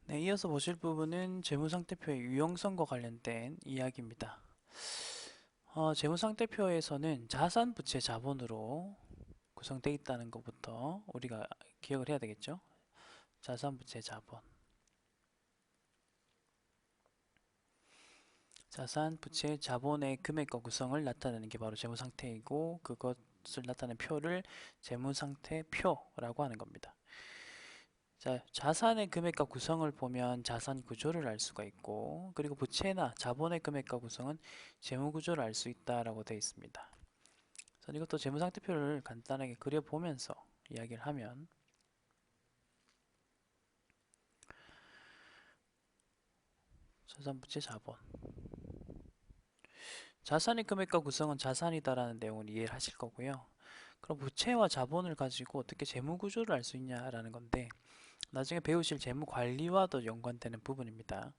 네, 이어서 보실 부분은 재무상태표의 유용성과 관련된 이야기입니다. 재무상태표에서는 자산, 부채, 자본으로 구성되어 있다는 것부터 우리가 기억을 해야 되겠죠? 자산, 부채, 자본. 자산, 부채, 자본의 금액과 구성을 나타내는 게 바로 재무상태이고 그것을 나타내는 표를 재무상태표라고 하는 겁니다. 자, 자산의 금액과 구성을 보면 자산 구조를 알 수가 있고, 그리고 부채나 자본의 금액과 구성은 재무 구조를 알 수 있다라고 되어 있습니다. 그래서 이것도 재무상태표를 간단하게 그려보면서 이야기를 하면, 자산, 부채, 자본. 자산의 금액과 구성은 자산이다라는 내용을 이해를 하실 거고요. 그럼 부채와 자본을 가지고 어떻게 재무 구조를 알 수 있냐라는 건데, 나중에 배우실 재무 관리와도 연관되는 부분입니다.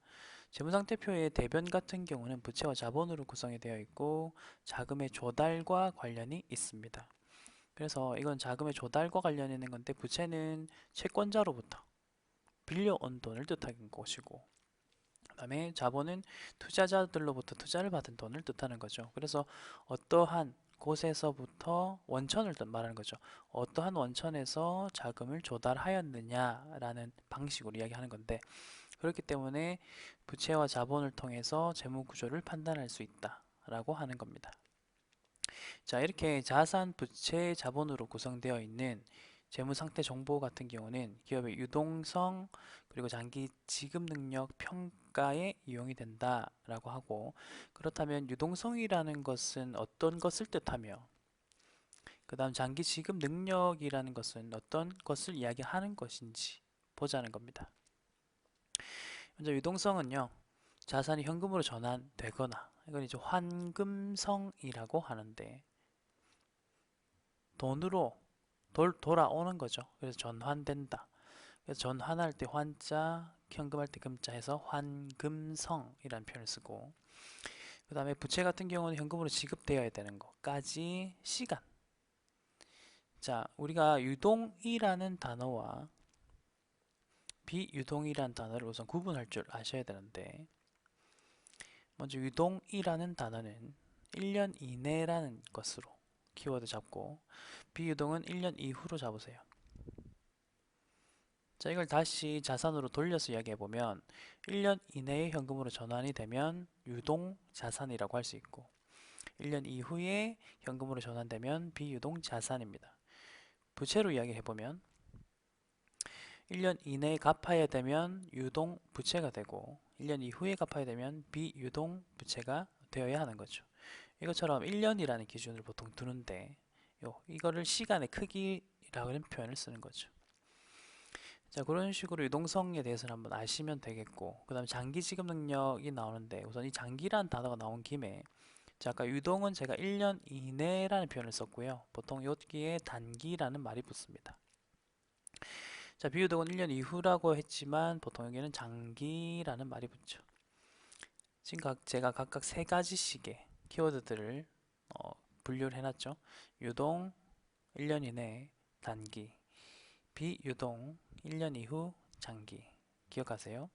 재무상태표의 대변 같은 경우는 부채와 자본으로 구성이 되어 있고 자금의 조달과 관련이 있습니다. 그래서 이건 자금의 조달과 관련이 있는 건데 부채는 채권자로부터 빌려온 돈을 뜻하는 것이고 그 다음에 자본은 투자자들로부터 투자를 받은 돈을 뜻하는 거죠. 그래서 어떠한 곳에서부터 원천을 말하는 거죠. 어떠한 원천에서 자금을 조달하였느냐라는 방식으로 이야기하는 건데 그렇기 때문에 부채와 자본을 통해서 재무 구조를 판단할 수 있다라고 하는 겁니다. 자, 이렇게 자산, 부채, 자본으로 구성되어 있는 재무 상태 정보 같은 경우는 기업의 유동성 그리고 장기 지급 능력 평가에 이용이 된다라고 하고 그렇다면 유동성이라는 것은 어떤 것을 뜻하며 그 다음 장기 지급 능력이라는 것은 어떤 것을 이야기하는 것인지 보자는 겁니다. 먼저 유동성은요. 자산이 현금으로 전환되거나 이건 이제 환금성이라고 하는데 돈으로 돌아오는 거죠. 그래서 전환된다. 그래서 전환할 때 환자, 현금할 때 금자 해서 환금성이라는 표현을 쓰고 그 다음에 부채 같은 경우는 현금으로 지급되어야 되는 것까지 시간. 자, 우리가 유동이라는 단어와 비유동이라는 단어를 우선 구분할 줄 아셔야 되는데 먼저 유동이라는 단어는 1년 이내라는 것으로 키워드 잡고 비유동은 1년 이후로 잡으세요. 자, 이걸 다시 자산으로 돌려서 이야기해보면 1년 이내에 현금으로 전환이 되면 유동 자산이라고 할 수 있고 1년 이후에 현금으로 전환되면 비유동 자산입니다. 부채로 이야기해보면 1년 이내에 갚아야 되면 유동 부채가 되고 1년 이후에 갚아야 되면 비유동 부채가 되어야 하는 거죠. 이것처럼 1년이라는 기준을 보통 두는데 이거를 시간의 크기라는 표현을 쓰는 거죠. 자, 그런 식으로 유동성에 대해서는 한번 아시면 되겠고 그 다음에 장기 지급 능력이 나오는데 우선 이 장기란 단어가 나온 김에 자, 아까 유동은 제가 1년 이내라는 표현을 썼고요. 보통 여기에 단기라는 말이 붙습니다. 자, 비유동은 1년 이후라고 했지만 보통 여기는 장기라는 말이 붙죠. 지금 제가 각각 세 가지씩의 키워드들을 분류를 해놨죠. 유동, 1년 이내, 단기, 비유동, 1년 이후, 장기. 기억하세요.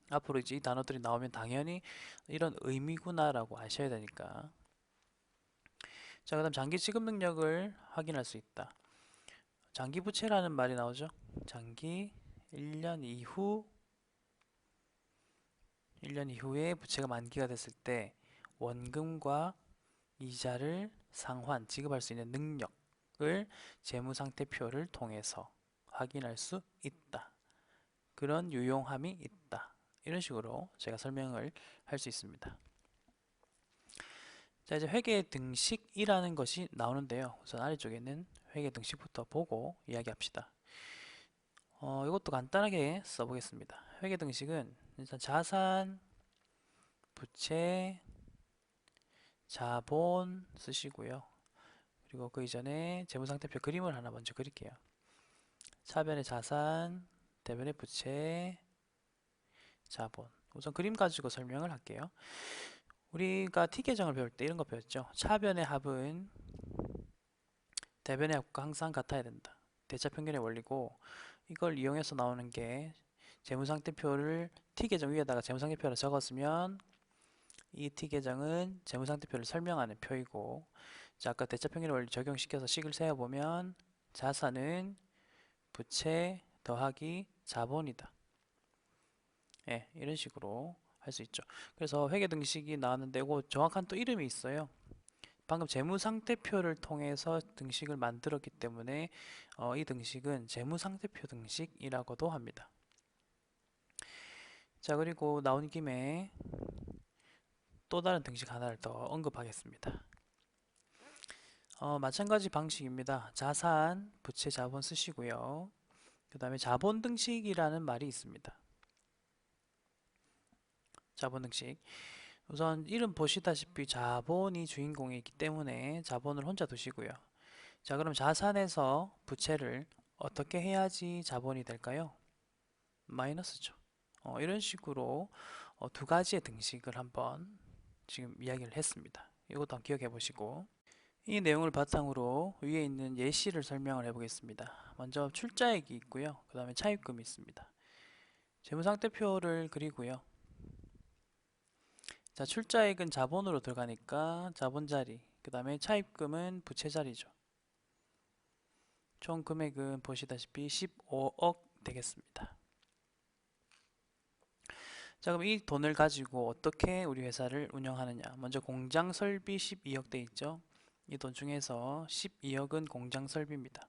앞으로 이제 이 단어들이 나오면 당연히 이런 의미구나라고 아셔야 되니까. 자, 그 다음 장기 지급 능력을 확인할 수 있다. 장기 부채라는 말이 나오죠. 장기 1년 이후 1년 이후에 부채가 만기가 됐을 때 원금과 이자를 상환, 지급할 수 있는 능력을 재무상태표를 통해서 확인할 수 있다. 그런 유용함이 있다. 이런 식으로 제가 설명을 할 수 있습니다. 자, 이제 회계 등식이라는 것이 나오는데요. 우선 아래쪽에는 회계 등식부터 보고 이야기합시다. 이것도 간단하게 써보겠습니다. 회계 등식은 일단 자산, 부채, 자본 쓰시고요. 그리고 그 이전에 재무상태표 그림을 하나 먼저 그릴게요. 차변의 자산, 대변의 부채, 자본. 우선 그림 가지고 설명을 할게요. 우리가 T계정을 배울 때 이런 거 배웠죠. 차변의 합은 대변의 합과 항상 같아야 된다. 대차평균의 원리고 이걸 이용해서 나오는 게 재무상태표를 T계정 위에다가 재무상태표를 적었으면 이 T계정은 재무상태표를 설명하는 표이고, 자, 아까 대차평균 원리 적용시켜서 식을 세어보면 자산은 부채 더하기 자본이다. 예, 이런 식으로 할 수 있죠. 그래서 회계등식이 나왔는데 이거 정확한 또 이름이 있어요. 방금 재무상태표를 통해서 등식을 만들었기 때문에 이 등식은 재무상태표 등식이라고도 합니다. 자, 그리고 나온 김에 또 다른 등식 하나를 더 언급하겠습니다. 마찬가지 방식입니다. 자산, 부채, 자본 쓰시고요. 그 다음에 자본 등식이라는 말이 있습니다. 자본 등식. 우선 이름 보시다시피 자본이 주인공이기 때문에 자본을 혼자 두시고요. 자, 그럼 자산에서 부채를 어떻게 해야지 자본이 될까요? 마이너스죠. 이런 식으로 두 가지의 등식을 한번 지금 이야기를 했습니다. 이것도 한번 기억해 보시고, 이 내용을 바탕으로 위에 있는 예시를 설명을 해 보겠습니다. 먼저 출자액이 있고요. 그 다음에 차입금이 있습니다. 재무상태표를 그리고요. 자, 출자액은 자본으로 들어가니까 자본 자리, 그 다음에 차입금은 부채 자리죠. 총 금액은 보시다시피 15억 되겠습니다. 자, 그럼 이 돈을 가지고 어떻게 우리 회사를 운영하느냐. 먼저 공장 설비 12억 돼 있죠. 이 돈 중에서 12억은 공장 설비입니다.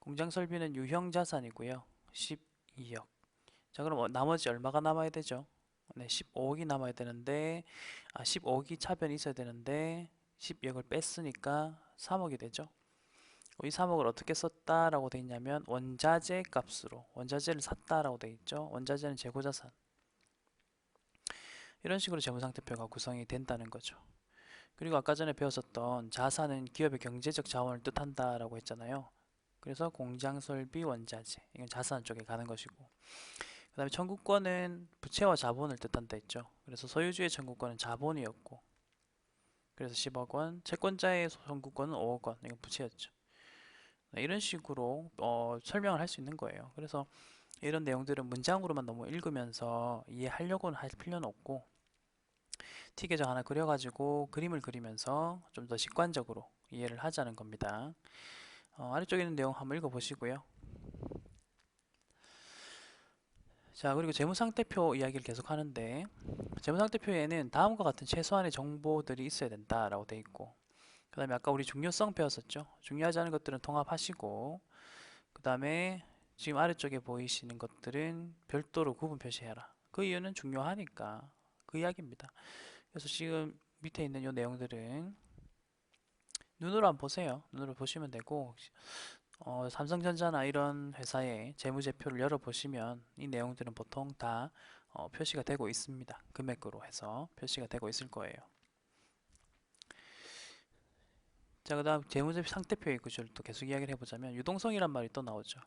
공장 설비는 유형 자산이고요. 12억. 자, 그럼 나머지 얼마가 남아야 되죠? 네, 15억이 남아야 되는데, 15억이 차변이 있어야 되는데 12억을 뺐으니까 3억이 되죠. 이 3억을 어떻게 썼다라고 돼 있냐면 원자재 값으로 원자재를 샀다라고 돼 있죠. 원자재는 재고자산. 이런 식으로 재무상태표가 구성이 된다는 거죠. 그리고 아까 전에 배웠었던 자산은 기업의 경제적 자원을 뜻한다라고 했잖아요. 그래서 공장, 설비, 원자재 이건 자산 쪽에 가는 것이고, 그 다음에 청구권은 부채와 자본을 뜻한다 했죠. 그래서 소유주의 청구권은 자본이었고, 그래서 10억 원, 채권자의 청구권은 5억 원, 이건 부채였죠. 네, 이런 식으로 설명을 할 수 있는 거예요. 그래서 이런 내용들은 문장으로만 너무 읽으면서 이해하려고는 할 필요는 없고, T계정 하나 그려가지고 그림을 그리면서 좀 더 직관적으로 이해를 하자는 겁니다. 아래쪽에 있는 내용 한번 읽어보시고요. 자, 그리고 재무상태표 이야기를 계속 하는데, 재무상태표에는 다음과 같은 최소한의 정보들이 있어야 된다라고 되어 있고, 그 다음에 아까 우리 중요성 배웠었죠. 중요하지 않은 것들은 통합하시고, 그 다음에 지금 아래쪽에 보이시는 것들은 별도로 구분 표시해라. 그 이유는 중요하니까 그 이야기입니다. 그래서 지금 밑에 있는 이 내용들은 눈으로 한번 보세요. 눈으로 보시면 되고, 삼성전자나 이런 회사의 재무제표를 열어보시면 이 내용들은 보통 다 표시가 되고 있습니다. 금액으로 해서 표시가 되고 있을 거예요. 자, 그 다음 재무제표 상태표의 구조를 또 계속 이야기를 해보자면 유동성이란 말이 또 나오죠.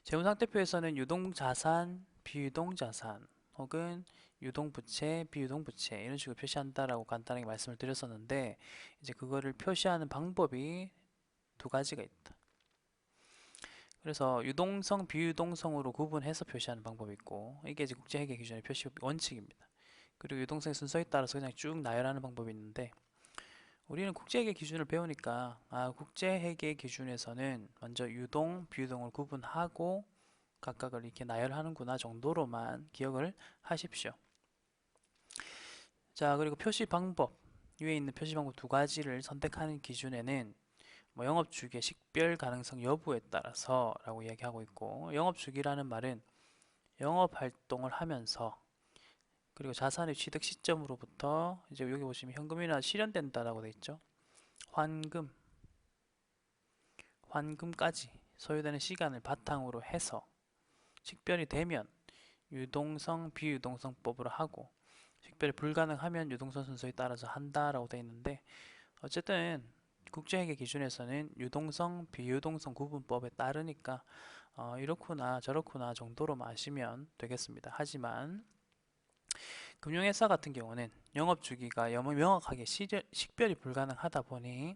재무상태표에서는 유동자산, 비유동자산 혹은 유동부채, 비유동부채 이런 식으로 표시한다라고 간단하게 말씀을 드렸었는데, 이제 그거를 표시하는 방법이 두 가지가 있다. 그래서 유동성, 비유동성으로 구분해서 표시하는 방법이 있고, 이게 이제 국제회계 기준의 표시 원칙입니다. 그리고 유동성의 순서에 따라서 그냥 쭉 나열하는 방법이 있는데, 우리는 국제회계 기준을 배우니까 국제회계 기준에서는 먼저 유동, 비유동을 구분하고 각각을 이렇게 나열하는구나 정도로만 기억을 하십시오. 자, 그리고 표시 방법, 위에 있는 표시 방법 두 가지를 선택하는 기준에는 영업주기의 식별 가능성 여부에 따라서 라고 이야기하고 있고, 영업주기라는 말은 영업활동을 하면서 그리고 자산의 취득 시점으로부터 이제 여기 보시면 현금이나 실현된다라고 되어 있죠. 환금까지 소요되는 시간을 바탕으로 해서 식별이 되면 유동성, 비유동성법으로 하고, 식별이 불가능하면 유동성 순서에 따라서 한다라고 되어 있는데, 어쨌든 국제회계 기준에서는 유동성, 비유동성 구분법에 따르니까 이렇구나 저렇구나 정도로만 아시면 되겠습니다. 하지만 금융회사 같은 경우는 영업주기가 명확하게 식별이 불가능하다 보니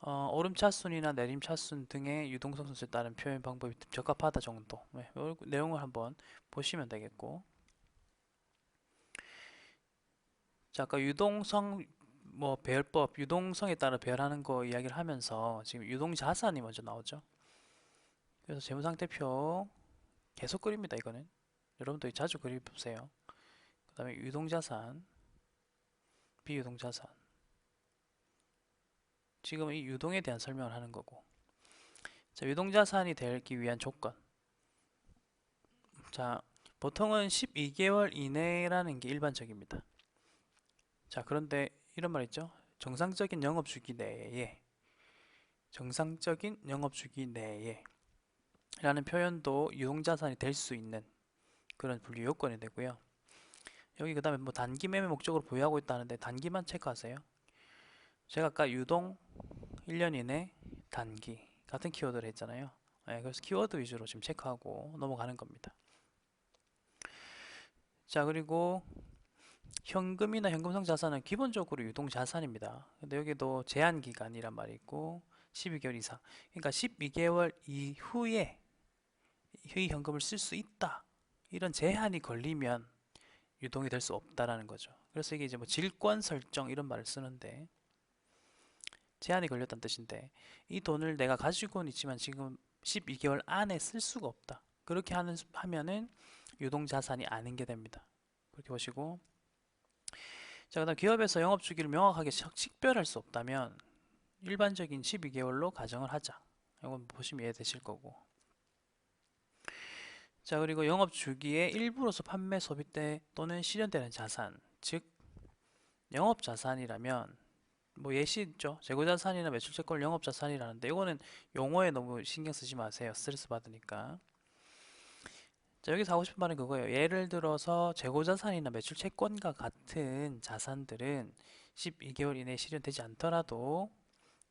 오름차순이나 내림차순 등의 유동성 순서에 따른 표현 방법이 적합하다 정도. 네, 요 내용을 한번 보시면 되겠고. 자, 아까 유동성 뭐 배열법, 유동성에 따라 배열하는 거 이야기를 하면서 지금 유동자산이 먼저 나오죠. 그래서 재무상태표 계속 그립니다, 이거는. 여러분도 자주 그려보세요. 그 다음에 유동자산, 비유동자산. 지금은 이 유동에 대한 설명을 하는 거고. 자, 유동자산이 되기 위한 조건. 자, 보통은 12개월 이내라는 게 일반적입니다. 자, 그런데 이런 말 있죠? 정상적인 영업주기 내에, 정상적인 영업주기 내에 라는 표현도 유동자산이 될 수 있는 그런 분류 요건이 되고요. 여기 그 다음에 뭐 단기 매매 목적으로 보유하고 있다는데 단기만 체크하세요. 제가 아까 유동 1년 이내 단기 같은 키워드를 했잖아요. 네, 그래서 키워드 위주로 지금 체크하고 넘어가는 겁니다. 자, 그리고 현금이나 현금성 자산은 기본적으로 유동자산입니다. 근데 여기도 제한기간이란 말이 있고 12개월 이상. 그러니까 12개월 이후에 이 현금을 쓸 수 있다. 이런 제한이 걸리면 유동이 될 수 없다라는 거죠. 그래서 이게 이제 뭐 질권 설정 이런 말을 쓰는데 제한이 걸렸다는 뜻인데 이 돈을 내가 가지고는 있지만 지금 12개월 안에 쓸 수가 없다. 그렇게 하면은 유동자산이 아닌 게 됩니다. 그렇게 보시고 자, 그다음 기업에서 영업 주기를 명확하게 식별할 수 없다면 일반적인 12개월로 가정을 하자. 이건 보시면 이해되실 거고. 자, 그리고 영업 주기의 일부로서 판매, 소비 때 또는 실현되는 자산, 즉 영업 자산이라면 뭐 예시 있죠. 재고 자산이나 매출 채권 영업 자산이라는데 이거는 용어에 너무 신경 쓰지 마세요. 스트레스 받으니까. 자, 여기서 하고 싶은 말은 그거예요. 예를 들어서 재고 자산이나 매출 채권과 같은 자산들은 12개월 이내에 실현되지 않더라도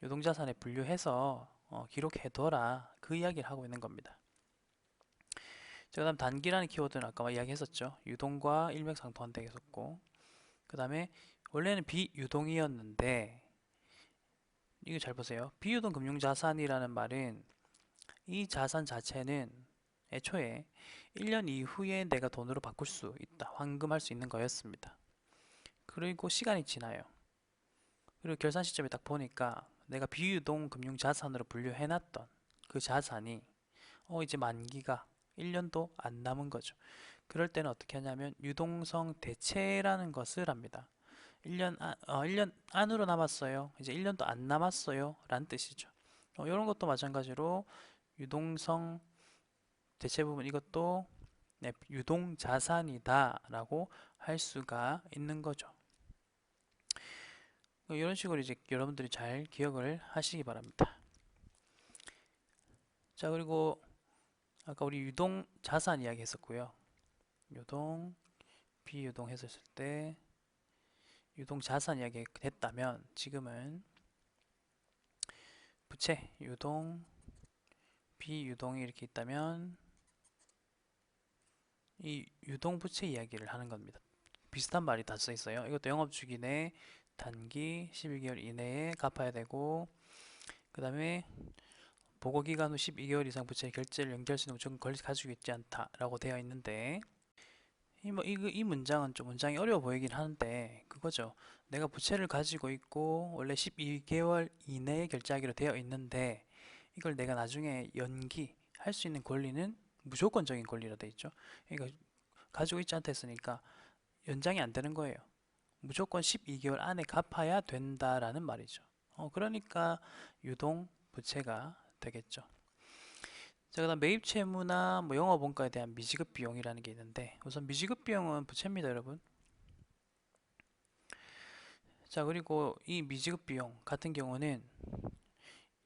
유동자산에 분류해서 기록해둬라. 그 이야기를 하고 있는 겁니다. 자, 그 다음 단기라는 키워드는 아까 이야기했었죠. 유동과 일맥상통한다 했었고 그 다음에 원래는 비유동이었는데 이거 잘 보세요. 비유동 금융자산이라는 말은 이 자산 자체는 애초에 1년 이후에 내가 돈으로 바꿀 수 있다. 환금할 수 있는 거였습니다. 그리고 시간이 지나요. 그리고 결산 시점에 딱 보니까 내가 비유동 금융자산으로 분류해놨던 그 자산이 이제 만기가 1년도 안 남은 거죠. 그럴 때는 어떻게 하냐면 유동성 대체라는 것을 합니다. 1년 안으로 남았어요. 이제 1년도 안 남았어요. 라는 뜻이죠. 이런 것도 마찬가지로 유동성 대체 부분 이것도 네, 유동자산이다 라고 할 수가 있는 거죠. 이런 식으로 이제 여러분들이 잘 기억을 하시기 바랍니다. 자, 그리고 아까 우리 유동자산 이야기 했었고요. 유동, 비유동 했었을 때 유동자산 이야기 했다면 지금은 부채, 유동, 비유동이 이렇게 있다면 이 유동부채 이야기를 하는 겁니다. 비슷한 말이 다 써 있어요. 이것도 영업주기 내 단기 11개월 이내에 갚아야 되고 그 다음에 보고기간 후 12개월 이상 부채 결제를 연기할 수 있는 무조건 가지고 있지 않다라고 되어 있는데 이 문장은 좀 문장이 어려워 보이긴 하는데 그거죠. 내가 부채를 가지고 있고 원래 12개월 이내에 결제하기로 되어 있는데 이걸 내가 나중에 연기할 수 있는 권리는 무조건적인 권리라 되어 있죠. 그러니까 가지고 있지 않다 했으니까 연장이 안 되는 거예요. 무조건 12개월 안에 갚아야 된다라는 말이죠. 그러니까 유동 부채가 되겠죠. 자, 그다음 매입 채무나 뭐 영업 원가에 대한 미지급 비용이라는 게 있는데 우선 미지급 비용은 부채입니다, 여러분. 자, 그리고 이 미지급 비용 같은 경우는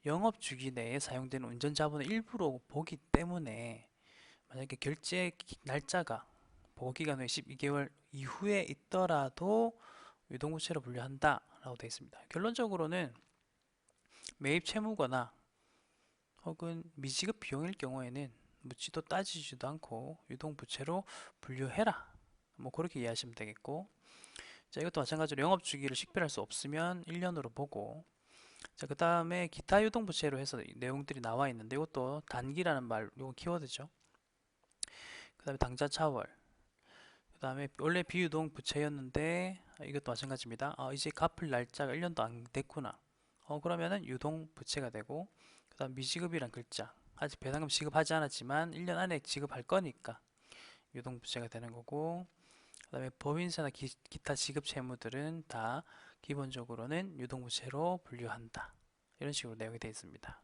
영업 주기 내에 사용되는 운전 자본의 일부로 보기 때문에 만약에 결제 날짜가 보고기간 후에 12개월 이후에 있더라도 유동부채로 분류한다라고 되어 있습니다. 결론적으로는 매입 채무거나 혹은 미지급 비용일 경우에는 묻지도 따지지도 않고 유동부채로 분류해라. 뭐 그렇게 이해하시면 되겠고 자, 이것도 마찬가지로 영업주기를 식별할 수 없으면 1년으로 보고 자, 그 다음에 기타 유동부채로 해서 이 내용들이 나와 있는데 이것도 단기라는 말, 이거 키워드죠. 그 다음에 당좌 차월, 그 다음에 원래 비유동 부채였는데 이것도 마찬가지입니다. 이제 갚을 날짜가 1년도 안 됐구나. 그러면은 유동 부채가 되고, 그 다음 미지급이란 글자, 아직 배당금 지급하지 않았지만 1년 안에 지급할 거니까 유동 부채가 되는 거고, 그 다음에 법인세나 기타 지급 채무들은 다 기본적으로는 유동 부채로 분류한다. 이런 식으로 내용이 되어 있습니다.